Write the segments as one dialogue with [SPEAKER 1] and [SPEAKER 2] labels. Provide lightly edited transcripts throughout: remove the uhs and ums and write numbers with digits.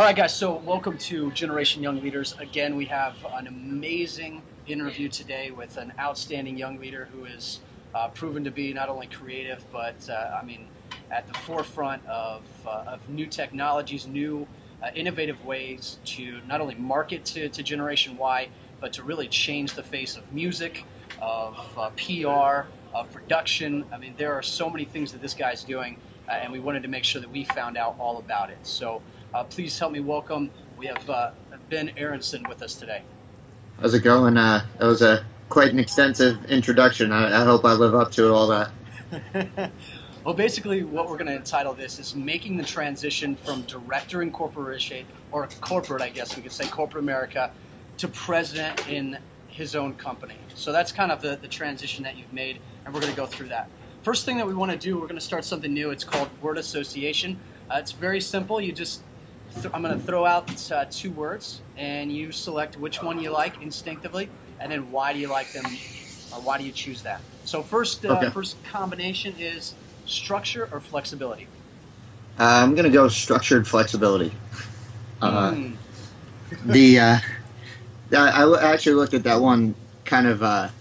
[SPEAKER 1] right, guys, so welcome to Generation Young Leaders. Again, we have an amazing interview today with an outstanding young leader who is proven to be not only creative, but at the forefront of new technologies, new innovative ways to not only market to Generation Y, but to really change the face of music, of PR, of production. I mean, there are so many things that this guy's doing, and we wanted to make sure that we found out all about it. So please help me welcome, we have Ben Aronson with us today.
[SPEAKER 2] How's it going? That was quite an extensive introduction. I hope I live up to it, all that.
[SPEAKER 1] Well, basically what we're going to entitle this is Making the Transition from Director in Corporation, or Corporate, I guess we could say, Corporate America, to President in his own company. So that's kind of the transition that you've made, and we're going to go through that. First thing that we want to do, we're going to start something new. It's called word association. It's very simple. I'm going to throw out two words, and you select which one you like instinctively, and then why do you like them, or why do you choose that? So first combination is structure or flexibility.
[SPEAKER 2] I'm going to go structured flexibility. I actually looked at that one kind of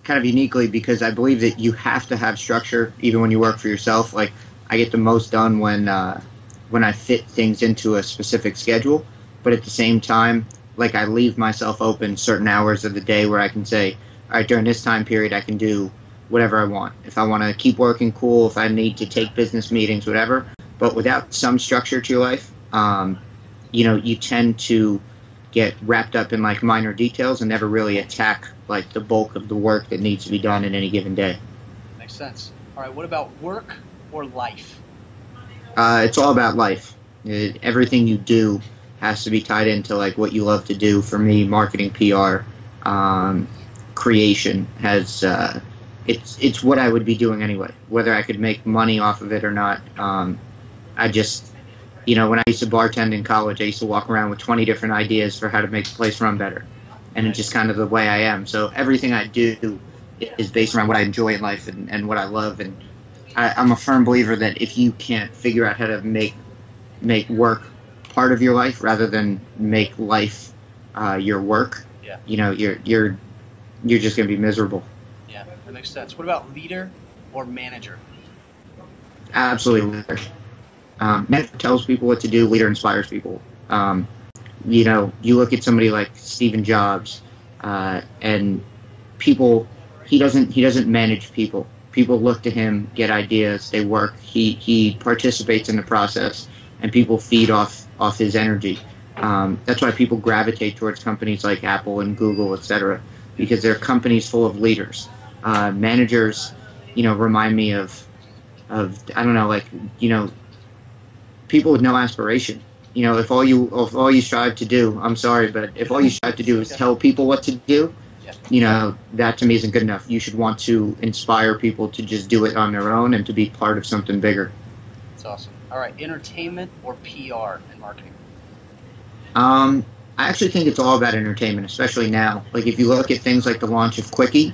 [SPEAKER 2] uniquely because I believe that you have to have structure even when you work for yourself. Like, I get the most done when I fit things into a specific schedule, but at the same time, like, I leave myself open certain hours of the day where I can say, all right, during this time period I can do whatever I want. If I want to keep working, cool. If I need to take business meetings, whatever. But without some structure to your life, you tend to get wrapped up in like minor details and never really attack like the bulk of the work that needs to be done in any given day.
[SPEAKER 1] Makes sense. All right, what about work or life?
[SPEAKER 2] It's all about life. Everything you do has to be tied into like what you love to do. For me, marketing, PR, creation has it's what I would be doing anyway, whether I could make money off of it or not. I just, when I used to bartend in college, I used to walk around with 20 different ideas for how to make the place run better, and it's just kind of the way I am. So everything I do is based around what I enjoy in life and what I love, and I'm a firm believer that if you can't figure out how to make work part of your life rather than make life your work, you're just going to be miserable.
[SPEAKER 1] Yeah, that makes sense. What about leader or manager?
[SPEAKER 2] Absolutely leader. Manager tells people what to do. Leader inspires people. You look at somebody like Steve Jobs, and people. He doesn't manage people. People look to him, get ideas, they work. He participates in the process, and people feed off his energy. That's why people gravitate towards companies like Apple and Google, etc., because they're companies full of leaders. Managers, remind me of I don't know, people with no aspiration. If all you strive to do, I'm sorry, but if all you strive to do is tell people what to do, that to me isn't good enough. You should want to inspire people to just do it on their own and to be part of something bigger.
[SPEAKER 1] That's awesome. All right, entertainment or PR in marketing?
[SPEAKER 2] I actually think it's all about entertainment, especially now. Like, if you look at things like the launch of Quickie,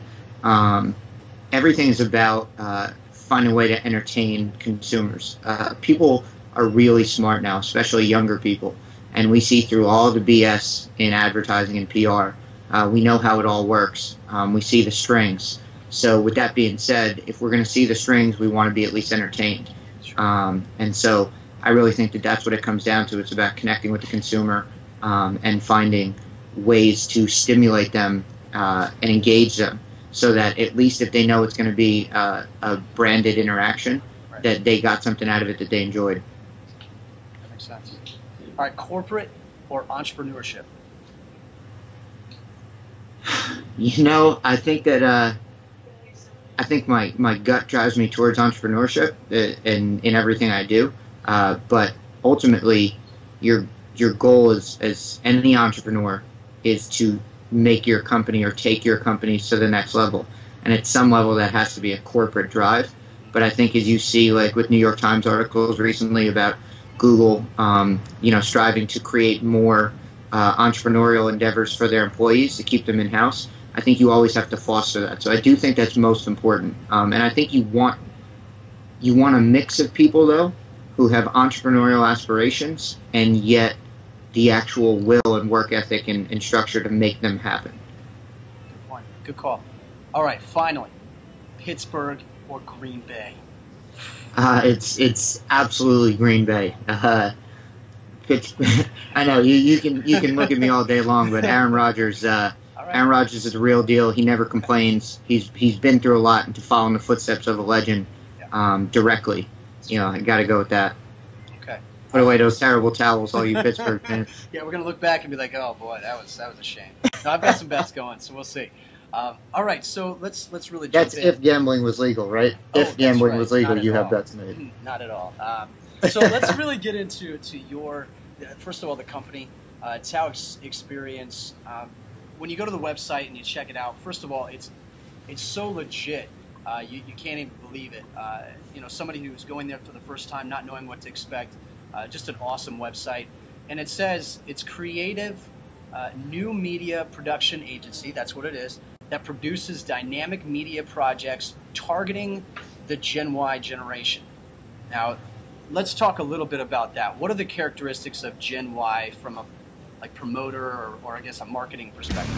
[SPEAKER 2] everything is about finding a way to entertain consumers. People are really smart now, especially younger people, and we see through all the BS in advertising and PR. We know how it all works. We see the strings. So with that being said, if we're going to see the strings, we want to be at least entertained. And so I really think that that's what it comes down to. It's about connecting with the consumer and finding ways to stimulate them and engage them, so that at least if they know it's going to be a branded interaction, right, that they got something out of it that they enjoyed.
[SPEAKER 1] That makes sense. All right, corporate or entrepreneurship?
[SPEAKER 2] I think that I think my gut drives me towards entrepreneurship in everything I do. But ultimately, your goal as any entrepreneur is to make your company or take your company to the next level. And at some level, that has to be a corporate drive. But I think, as you see, like with New York Times articles recently about Google, striving to create more entrepreneurial endeavors for their employees to keep them in-house, I think you always have to foster that. So I do think that's most important. And I think you want a mix of people, though, who have entrepreneurial aspirations and yet the actual will and work ethic and structure to make them happen.
[SPEAKER 1] Good point. Good call. All right, finally, Pittsburgh or Green Bay?
[SPEAKER 2] It's absolutely Green Bay. I know you can look at me all day long, but Aaron Rodgers. Aaron Rodgers is the real deal. He never complains. He's been through a lot, and to follow in the footsteps of a legend directly, I got to go with that.
[SPEAKER 1] Okay.
[SPEAKER 2] Put away those terrible towels, all you Pittsburgh fans.
[SPEAKER 1] Yeah, we're gonna look back and be like, oh boy, that was a shame. No, I've got some bets going, so we'll see. All right, so let's really jump in.
[SPEAKER 2] That's if gambling was legal, right? If gambling was legal, you have bets made.
[SPEAKER 1] Not at all. So let's really get into your, first of all, the company, Tao Experience. When you go to the website and you check it out, first of all, it's so legit. You can't even believe it. Somebody who's going there for the first time, not knowing what to expect, just an awesome website. And it says it's creative, new media production agency, that's what it is, that produces dynamic media projects targeting the Gen Y generation. Now, let's talk a little bit about that. What are the characteristics of Gen Y from a promoter or I guess a marketing perspective?